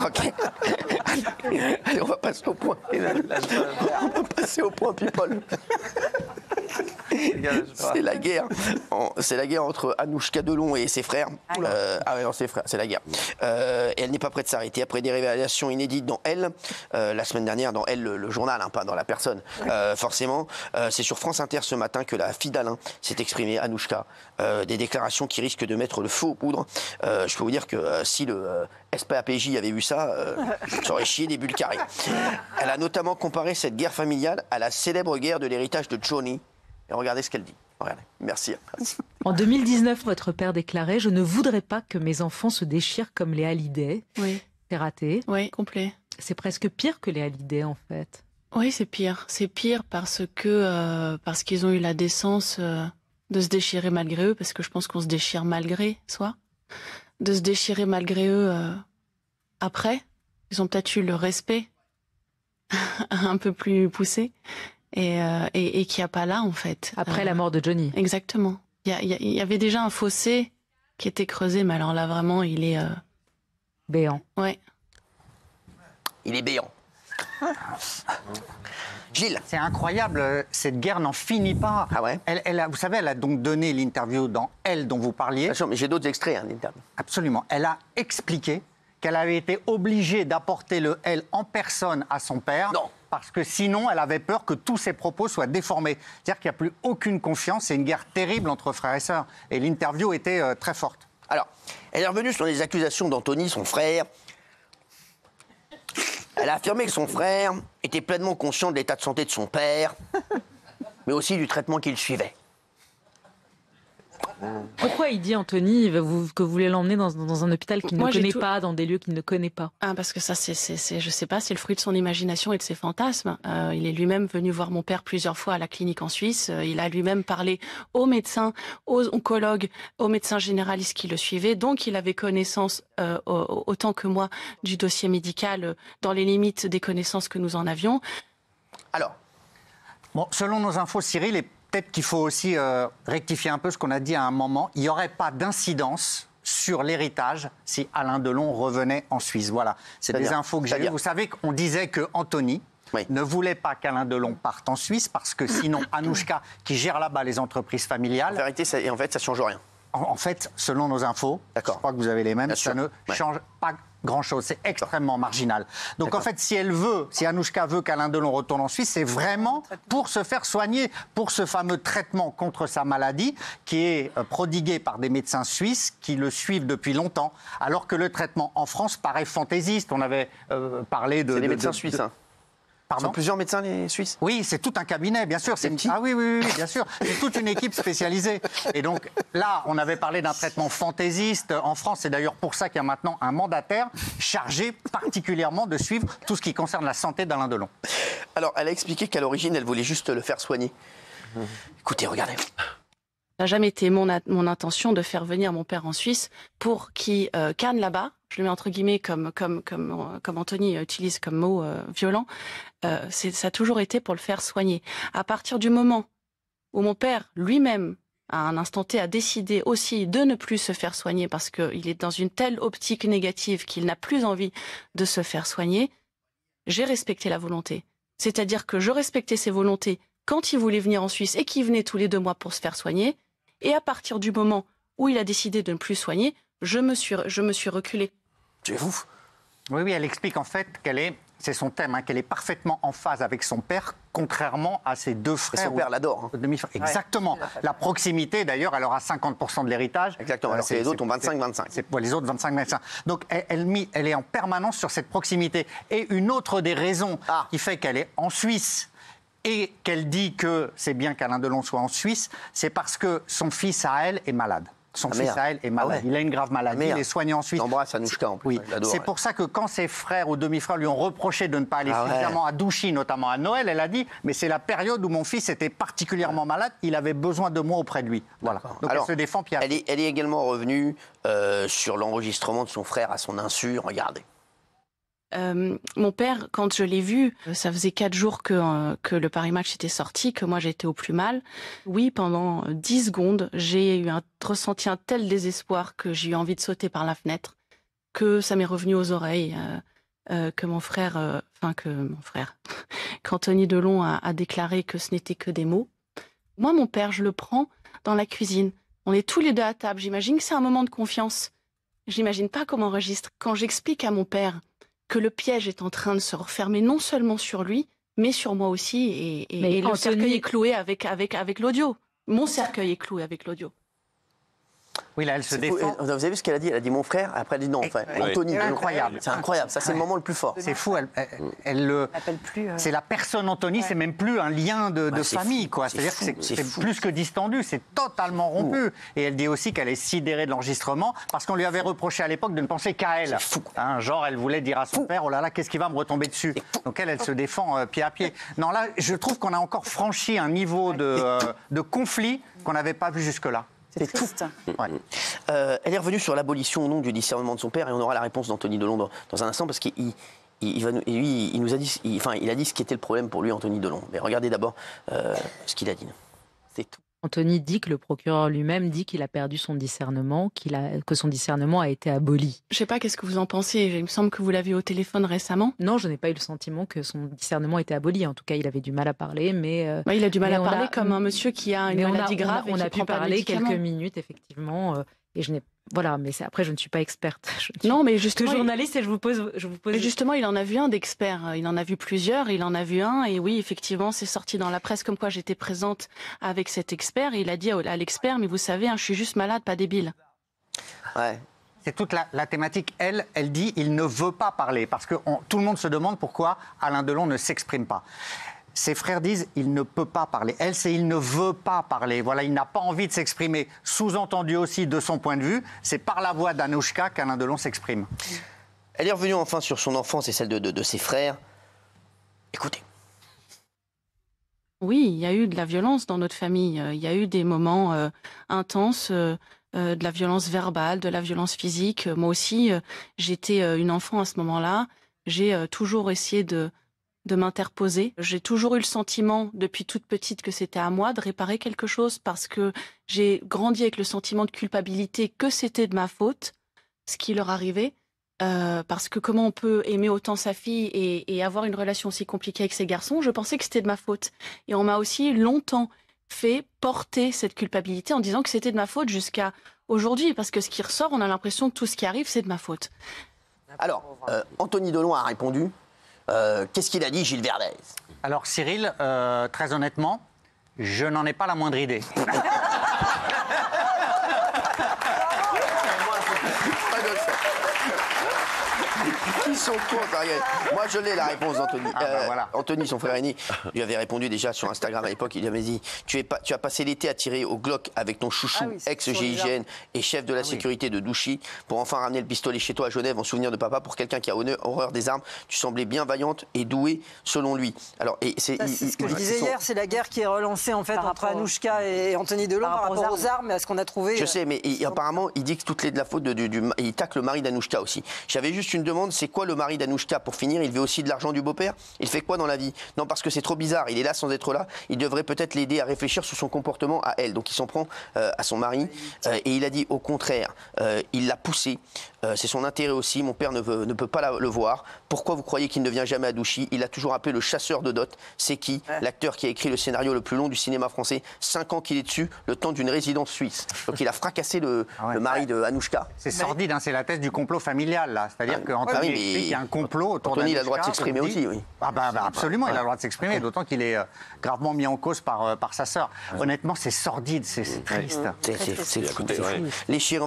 Ok. Allez, on va passer au point. On va passer au point, people. C'est la guerre. C'est la guerre entre Anouchka Delon et ses frères. Ah ouais, non, ses frères, c'est la guerre. Et elle n'est pas prête de s'arrêter. Après des révélations inédites dans Elle, la semaine dernière, dans Elle, le journal, hein, pas dans la personne, forcément. C'est sur France Inter ce matin que la fille d'Alain s'est exprimée, Anouchka. Des déclarations qui risquent de mettre le feu aux poudres. Je peux vous dire que si le SPAPJ avait vu ça, ça aurait chié des bulles carrées. Elle a notamment comparé cette guerre familiale à la célèbre guerre de l'héritage de Johnny. Et regardez ce qu'elle dit. Regardez. Merci. En 2019, votre père déclarait « Je ne voudrais pas que mes enfants se déchirent comme les Hallyday ». Oui. C'est raté. Oui, complet. C'est presque pire que les Hallyday, en fait. Oui, c'est pire. C'est pire parce qu'ils ont eu la décence de se déchirer malgré eux, parce que je pense qu'on se déchire malgré soi. De se déchirer malgré eux après. Ils ont peut-être eu le respect un peu plus poussé. Et qu'il n'y a pas là, en fait. Après la mort de Johnny. Exactement. Il y avait déjà un fossé qui était creusé, mais alors là, vraiment, il est... béant. Ouais. Il est béant. Gilles. C'est incroyable, cette guerre n'en finit pas. Ah ouais. Vous savez, elle a donc donné l'interview dans Elle dont vous parliez. Bien sûr, mais j'ai d'autres extraits, hein, l'interview. Absolument. Elle a expliqué qu'elle avait été obligée d'apporter le Elle en personne à son père. Non. Parce que sinon, elle avait peur que tous ses propos soient déformés. C'est-à-dire qu'il n'y a plus aucune confiance. C'est une guerre terrible entre frères et sœurs. Et l'interview était très forte. Alors, elle est revenue sur les accusations d'Anthony, son frère. Elle a affirmé que son frère était pleinement conscient de l'état de santé de son père, mais aussi du traitement qu'il suivait. Pourquoi il dit, Anthony, que vous voulez l'emmener dans un hôpital qu'il ne connaît pas, dans des lieux qu'il ne connaît pas? Parce que ça, je sais pas, c'est le fruit de son imagination et de ses fantasmes. Il est lui-même venu voir mon père plusieurs fois à la clinique en Suisse. Il a lui-même parlé aux médecins, aux oncologues, aux médecins généralistes qui le suivaient. Donc, il avait connaissance, autant que moi, du dossier médical, dans les limites des connaissances que nous en avions. Alors, bon, selon nos infos, Cyril, et peut-être qu'il faut aussi rectifier un peu ce qu'on a dit à un moment. Il n'y aurait pas d'incidence sur l'héritage si Alain Delon revenait en Suisse. Voilà, c'est des infos que j'ai eues. Vous savez qu'on disait que Anthony ne voulait pas qu'Alain Delon parte en Suisse parce que sinon Anouchka, qui gère là-bas les entreprises familiales... En vérité, ça ne change rien. En fait, selon nos infos, je crois que vous avez les mêmes, ça ne change pas grand-chose. C'est extrêmement marginal. Donc en fait, si Anouchka veut qu'Alain Delon retourne en Suisse, c'est vraiment pour se faire soigner, pour ce fameux traitement contre sa maladie qui est prodigué par des médecins suisses qui le suivent depuis longtemps, alors que le traitement en France paraît fantaisiste. On avait parlé de... C'est des médecins suisses, hein. Pardon ? Ils sont plusieurs médecins, les Suisses ? Oui, c'est tout un cabinet, bien sûr. Ah oui, bien sûr. C'est toute une équipe spécialisée. Et donc là, on avait parlé d'un traitement fantaisiste en France. C'est d'ailleurs pour ça qu'il y a maintenant un mandataire chargé particulièrement de suivre tout ce qui concerne la santé d'Alain Delon. Alors, elle a expliqué qu'à l'origine, elle voulait juste le faire soigner. Écoutez, regardez. Ça n'a jamais été mon intention de faire venir mon père en Suisse pour qu'il canne là-bas. Je le mets entre guillemets comme Anthony utilise comme mot violent. Ça a toujours été pour le faire soigner. À partir du moment où mon père lui-même, à un instant T, a décidé aussi de ne plus se faire soigner parce qu'il est dans une telle optique négative qu'il n'a plus envie de se faire soigner, j'ai respecté la volonté. C'est-à-dire que je respectais ses volontés quand il voulait venir en Suisse et qu'il venait tous les 2 mois pour se faire soigner. Et à partir du moment où il a décidé de ne plus soigner, je me suis reculée. C'est vous. Oui, elle explique en fait c'est son thème, qu'elle est parfaitement en phase avec son père, contrairement à ses 2 frères. Et son père l'adore. Demi-frères. Exactement. La proximité, d'ailleurs, elle aura 50% de l'héritage. Exactement, alors que les autres ont 25-25. Les autres, 25-25. Donc, elle est en permanence sur cette proximité. Et une autre des raisons qui fait qu'elle est en Suisse et qu'elle dit que c'est bien qu'Alain Delon soit en Suisse, c'est parce que son fils à elle est malade. Son fils à elle est malade. Il a une grave maladie, il est soigné en Suisse. T'embrasses Anouchka en plus. Oui. C'est pour ça que quand ses frères ou demi-frères lui ont reproché de ne pas aller suffisamment à Douchy, notamment à Noël, elle a dit « mais c'est la période où mon fils était particulièrement malade, il avait besoin de moi auprès de lui ». Voilà. Donc alors, elle se défend. Puis elle est également revenue sur l'enregistrement de son frère à son insu. Regardez. Mon père, quand je l'ai vu, ça faisait 4 jours que le Paris Match était sorti, que moi j'étais au plus mal. Oui, pendant 10 secondes, j'ai ressenti un tel désespoir que j'ai eu envie de sauter par la fenêtre, que ça m'est revenu aux oreilles. que mon frère, qu'Anthony Delon a déclaré que ce n'était que des mots. Moi, mon père, je le prends dans la cuisine. On est tous les deux à table. J'imagine que c'est un moment de confiance. J'imagine pas comment on enregistre. Quand j'explique à mon père que le piège est en train de se refermer non seulement sur lui, mais sur moi aussi, et le cercueil est cloué avec l'audio. Mon cercueil est cloué avec l'audio. Oui, là, elle se défend. Vous avez vu ce qu'elle a dit? Elle a dit mon frère, après elle dit non, enfin, Anthony. C'est incroyable. C'est incroyable, ça c'est le moment le plus fort. C'est fou, c'est la personne Anthony, c'est même plus un lien de famille, quoi. C'est-à-dire que c'est plus que distendu, c'est totalement rompu. Et elle dit aussi qu'elle est sidérée de l'enregistrement parce qu'on lui avait reproché à l'époque de ne penser qu'à elle. Genre, elle voulait dire à son père, oh là là, qu'est-ce qui va me retomber dessus? Donc elle se défend pied à pied. Non, là, je trouve qu'on a encore franchi un niveau de conflit qu'on n'avait pas vu jusque-là. C'est triste. Ouais. Elle est revenue sur l'abolition ou non du discernement de son père et on aura la réponse d'Anthony Delon dans un instant parce qu'il nous a dit, il a dit ce qui était le problème pour lui, Anthony Delon. Mais regardez d'abord ce qu'il a dit. C'est tout. Anthony dit que le procureur lui-même dit qu'il a perdu son discernement, que son discernement a été aboli. Je ne sais pas, qu'est-ce que vous en pensez? Il me semble que vous l'avez eu au téléphone récemment. Non, je n'ai pas eu le sentiment que son discernement était aboli. En tout cas, il avait du mal à parler, mais... il a du mal à parler comme un monsieur qui a une maladie grave. On a pu parler quelques minutes, effectivement, et je n'ai... Voilà, mais après, je ne suis pas experte. Non, mais justement, que journaliste et je vous pose. Mais justement, il en a vu un d'expert. Il en a vu plusieurs. Il en a vu un. Et oui, effectivement, c'est sorti dans la presse comme quoi j'étais présente avec cet expert. Et il a dit à l'expert, mais vous savez, je suis juste malade, pas débile. Ouais. C'est toute la thématique. Elle dit, il ne veut pas parler parce que tout le monde se demande pourquoi Alain Delon ne s'exprime pas. Ses frères disent il ne peut pas parler. Elle, c'est il ne veut pas parler. Voilà, il n'a pas envie de s'exprimer. Sous-entendu aussi de son point de vue, c'est par la voix d'Anouchka qu'Alain Delon s'exprime. Elle est revenue enfin sur son enfance et celle de ses frères. Écoutez. Oui, il y a eu de la violence dans notre famille. Il y a eu des moments intenses, de la violence verbale, de la violence physique. Moi aussi, j'étais une enfant à ce moment-là. J'ai toujours essayé de m'interposer. J'ai toujours eu le sentiment, depuis toute petite, que c'était à moi de réparer quelque chose parce que j'ai grandi avec le sentiment de culpabilité que c'était de ma faute, ce qui leur arrivait. Parce que comment on peut aimer autant sa fille et avoir une relation aussi compliquée avec ses garçons? Je pensais que c'était de ma faute. Et on m'a aussi longtemps fait porter cette culpabilité en disant que c'était de ma faute jusqu'à aujourd'hui. Parce que ce qui ressort, on a l'impression que tout ce qui arrive, c'est de ma faute. Alors, Anthony Delon a répondu. Qu'est-ce qu'il a dit, Gilles Verdez? Alors Cyril, très honnêtement, je n'en ai pas la moindre idée. Ils sont contre. Moi, je l'ai la réponse d'Anthony. Voilà. Anthony, son frère aîné, lui avait répondu déjà sur Instagram à l'époque. Il lui avait dit tu as passé l'été à tirer au Glock avec ton chouchou, ex-GIGN et chef de la sécurité de Douchy, pour enfin ramener le pistolet chez toi à Genève en souvenir de papa. Pour quelqu'un qui a horreur des armes, tu semblais bien vaillante et douée, selon lui. Alors, c'est ce que je disais hier, c'est la guerre qui est relancée en fait entre Anouchka et Anthony Delon par rapport aux armes et à ce qu'on a trouvé. Je sais, mais apparemment, il dit que toutes les de la faute il tacle le mari d'Anouchka aussi. J'avais juste une demande, c'est quoi le mari d'Anouchka pour finir? Il veut aussi de l'argent du beau-père? Il fait quoi dans la vie? Non, parce que c'est trop bizarre, il est là sans être là. Il devrait peut-être l'aider à réfléchir sur son comportement à elle. Donc il s'en prend à son mari et il a dit au contraire, il l'a poussé. C'est son intérêt aussi, mon père ne peut pas le voir. Pourquoi vous croyez qu'il ne vient jamais à Douchy? Il a toujours appelé le chasseur de dot. C'est qui? L'acteur qui a écrit le scénario le plus long du cinéma français. 5 ans qu'il est dessus, le temps d'une résidence suisse. Donc il a fracassé le mari de Anouchka. C'est sordide, hein, c'est la thèse du complot familial là. C'est-à-dire qu'Anthony explique qu'il y a un complot autour d'Anouchka. Anthony, il a le droit de s'exprimer aussi, oui. Absolument, il a le droit de s'exprimer, d'autant qu'il est gravement mis en cause par sa sœur. Honnêtement, c'est sordide, c'est triste. C'est fou. Les